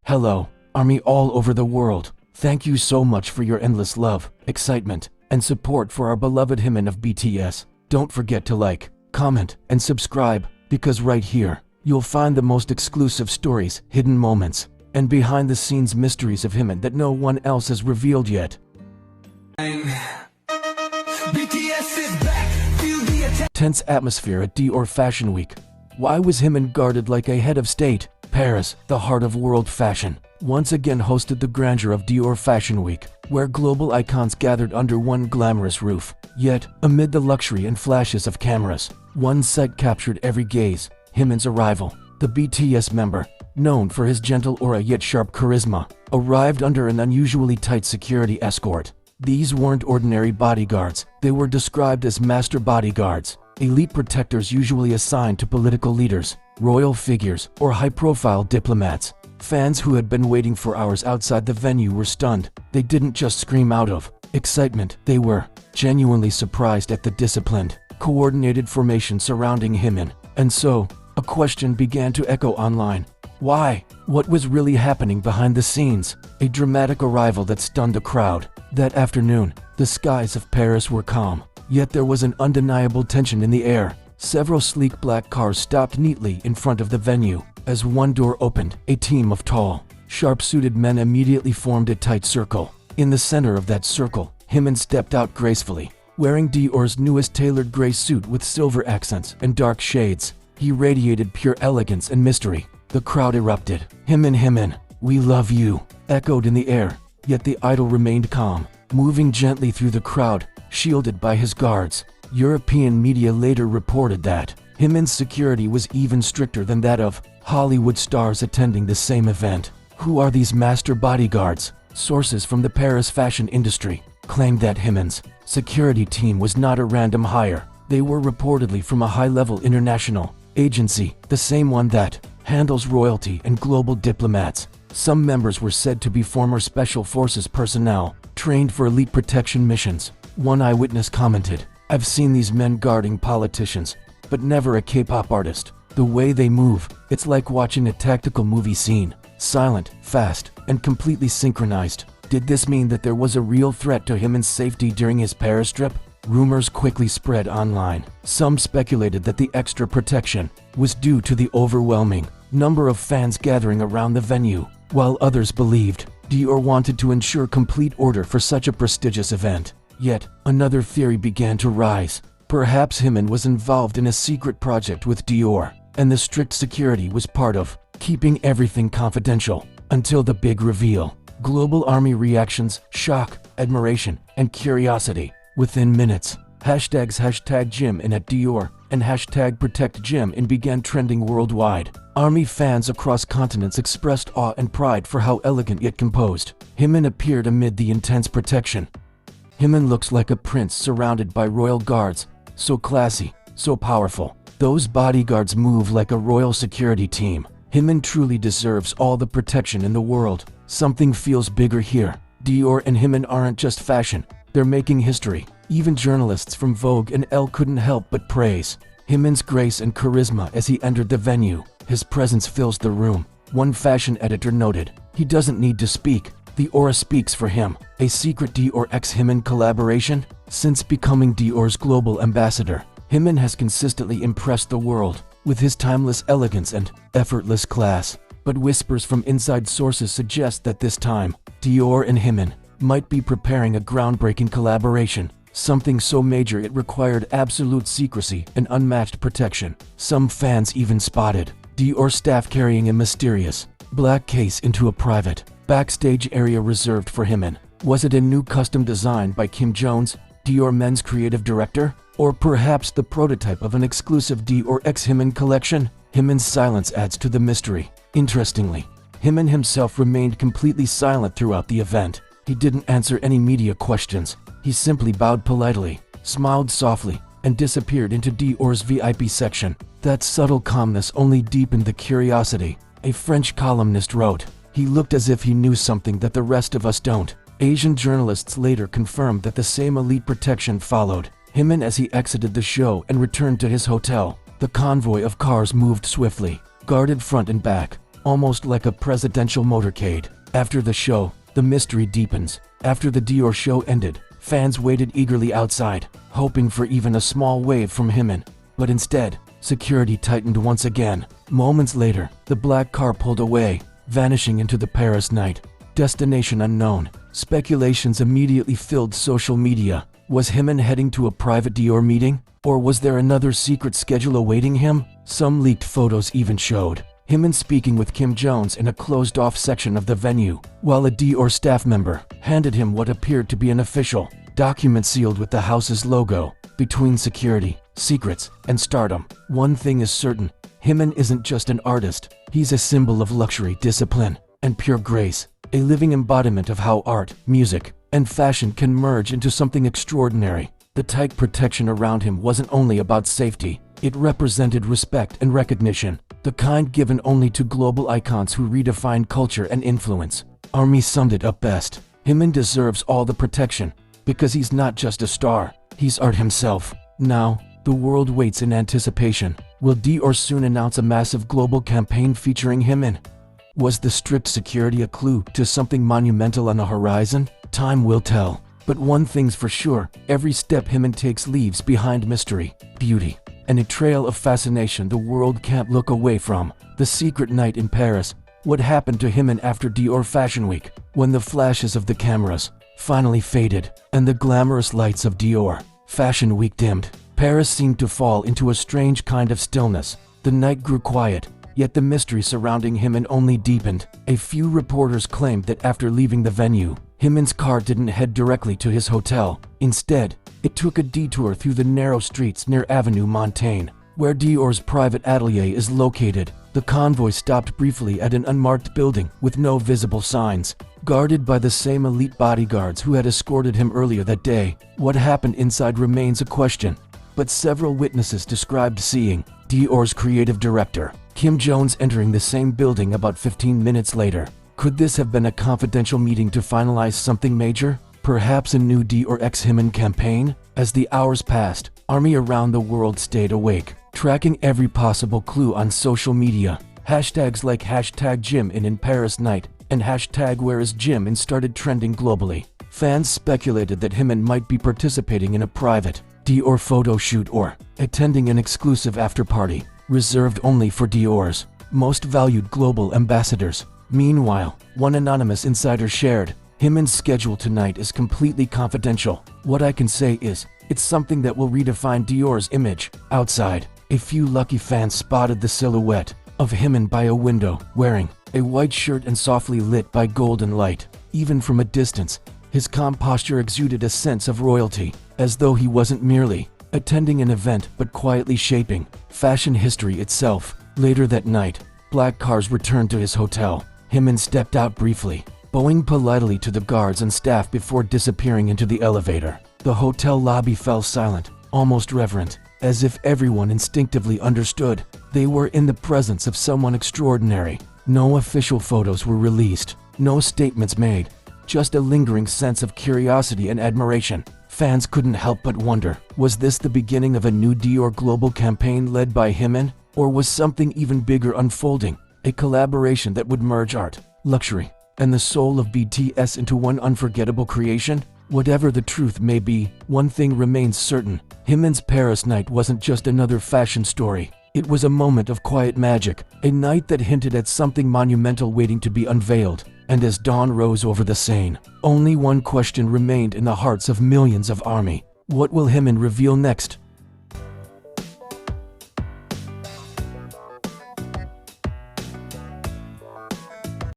Hello, Army all over the world. Thank you so much for your endless love, excitement, and support for our beloved Jimin of BTS. Don't forget to like, comment, and subscribe, because right here, you'll find the most exclusive stories, hidden moments, and behind-the-scenes mysteries of Jimin that no one else has revealed yet. Tense atmosphere at Dior Fashion Week. Why was Jimin guarded like a head of state? Paris, the heart of world fashion, once again hosted the grandeur of Dior Fashion Week, where global icons gathered under one glamorous roof. Yet, amid the luxury and flashes of cameras, one sight captured every gaze: Jimin's arrival. The BTS member, known for his gentle aura yet sharp charisma, arrived under an unusually tight security escort. These weren't ordinary bodyguards, they were described as master bodyguards, elite protectors usually assigned to political leaders, royal figures, or high-profile diplomats. Fans who had been waiting for hours outside the venue were stunned. They didn't just scream out of excitement, they were genuinely surprised at the disciplined, coordinated formation surrounding Jimin. And so, a question began to echo online. Why? What was really happening behind the scenes? A dramatic arrival that stunned a crowd. That afternoon, the skies of Paris were calm, yet there was an undeniable tension in the air. Several sleek black cars stopped neatly in front of the venue. As one door opened, a team of tall, sharp-suited men immediately formed a tight circle. In the center of that circle, Jimin stepped out gracefully, wearing Dior's newest tailored gray suit with silver accents and dark shades. He radiated pure elegance and mystery. The crowd erupted. Jimin, we love you," echoed in the air, yet the idol remained calm, moving gently through the crowd, shielded by his guards. European media later reported that Jimin's security was even stricter than that of Hollywood stars attending the same event. Who are these master bodyguards? Sources from the Paris fashion industry claimed that Jimin's security team was not a random hire. They were reportedly from a high-level international agency, the same one that handles royalty and global diplomats. Some members were said to be former special forces personnel, trained for elite protection missions. One eyewitness commented, "I've seen these men guarding politicians, but never a K-pop artist. The way they move, it's like watching a tactical movie scene. Silent, fast, and completely synchronized." Did this mean that there was a real threat to Jimin's safety during his Paris trip? Rumors quickly spread online. Some speculated that the extra protection was due to the overwhelming number of fans gathering around the venue, while others believed Dior wanted to ensure complete order for such a prestigious event. Yet, another theory began to rise. Perhaps Jimin was involved in a secret project with Dior, and the strict security was part of keeping everything confidential until the big reveal. Global army reactions, shock, admiration, and curiosity. Within minutes, hashtags #Jimin at Dior and #ProtectJimin began trending worldwide. Army fans across continents expressed awe and pride for how elegant yet composed Jimin appeared amid the intense protection. Jimin looks like a prince surrounded by royal guards, so classy, so powerful. Those bodyguards move like a royal security team. Jimin truly deserves all the protection in the world. Something feels bigger here. Dior and Jimin aren't just fashion, they're making history. Even journalists from Vogue and Elle couldn't help but praise Jimin's grace and charisma as he entered the venue. His presence fills the room. One fashion editor noted, "He doesn't need to speak. The aura speaks for him." A secret Dior x Jimin collaboration? Since becoming Dior's global ambassador, Jimin has consistently impressed the world with his timeless elegance and effortless class. But whispers from inside sources suggest that this time, Dior and Jimin might be preparing a groundbreaking collaboration, something so major it required absolute secrecy and unmatched protection. Some fans even spotted Dior staff carrying a mysterious black case into a private backstage area reserved for Jimin. Was it a new custom design by Kim Jones, Dior Men's creative director? Or perhaps the prototype of an exclusive Dior x Jimin collection? Jimin's silence adds to the mystery. Interestingly, Jimin himself remained completely silent throughout the event. He didn't answer any media questions. He simply bowed politely, smiled softly, and disappeared into Dior's VIP section. That subtle calmness only deepened the curiosity. A French columnist wrote, "He looked as if he knew something that the rest of us don't." Asian journalists later confirmed that the same elite protection followed Jimin as he exited the show and returned to his hotel. The convoy of cars moved swiftly, guarded front and back, almost like a presidential motorcade. After the show, the mystery deepens. After the Dior show ended, fans waited eagerly outside, hoping for even a small wave from Jimin. But instead, security tightened once again. Moments later, the black car pulled away, vanishing into the Paris night. Destination unknown. Speculations immediately filled social media. Was Jimin heading to a private Dior meeting? Or was there another secret schedule awaiting him? Some leaked photos even showed Jimin speaking with Kim Jones in a closed-off section of the venue, while a Dior staff member handed him what appeared to be an official document sealed with the house's logo. Between security, secrets, and stardom, one thing is certain: Jimin isn't just an artist. He's a symbol of luxury, discipline, and pure grace. A living embodiment of how art, music, and fashion can merge into something extraordinary. The tight protection around him wasn't only about safety, it represented respect and recognition, the kind given only to global icons who redefine culture and influence. Army summed it up best: Jimin deserves all the protection, because he's not just a star, he's art himself. Now, the world waits in anticipation. Will Dior soon announce a massive global campaign featuring Jimin? Was the strict security a clue to something monumental on the horizon? Time will tell. But one thing's for sure: every step Jimin takes leaves behind mystery, beauty, and a trail of fascination the world can't look away from. The secret night in Paris. What happened to Jimin after Dior Fashion Week, when the flashes of the cameras finally faded and the glamorous lights of Dior Fashion Week dimmed? Paris seemed to fall into a strange kind of stillness. The night grew quiet, yet the mystery surrounding Jimin only deepened. A few reporters claimed that after leaving the venue, Jimin's car didn't head directly to his hotel. Instead, it took a detour through the narrow streets near Avenue Montaigne, where Dior's private atelier is located. The convoy stopped briefly at an unmarked building with no visible signs, guarded by the same elite bodyguards who had escorted him earlier that day. What happened inside remains a question, but several witnesses described seeing Dior's creative director, Kim Jones, entering the same building about 15 minutes later. Could this have been a confidential meeting to finalize something major? Perhaps a new Dior x Jimin campaign? As the hours passed, army around the world stayed awake, tracking every possible clue on social media. Hashtags like #JimIn in Paris night and #WhereIsJimin started trending globally. Fans speculated that Jimin might be participating in a private Dior photo shoot or attending an exclusive after-party reserved only for Dior's most valued global ambassadors. Meanwhile, one anonymous insider shared, "Jimin's schedule tonight is completely confidential. What I can say is, it's something that will redefine Dior's image." Outside, a few lucky fans spotted the silhouette of Jimin by a window, wearing a white shirt and softly lit by golden light. Even from a distance, his calm posture exuded a sense of royalty, as though he wasn't merely attending an event but quietly shaping fashion history itself. Later that night, black cars returned to his hotel. Jimin stepped out briefly, bowing politely to the guards and staff before disappearing into the elevator. The hotel lobby fell silent, almost reverent, as if everyone instinctively understood they were in the presence of someone extraordinary. No official photos were released, no statements made, just a lingering sense of curiosity and admiration. Fans couldn't help but wonder, was this the beginning of a new Dior global campaign led by Jimin? Or was something even bigger unfolding? A collaboration that would merge art, luxury, and the soul of BTS into one unforgettable creation? Whatever the truth may be, one thing remains certain: Jimin's Paris night wasn't just another fashion story. It was a moment of quiet magic, a night that hinted at something monumental waiting to be unveiled. And as dawn rose over the Seine, only one question remained in the hearts of millions of ARMY. What will Jimin reveal next?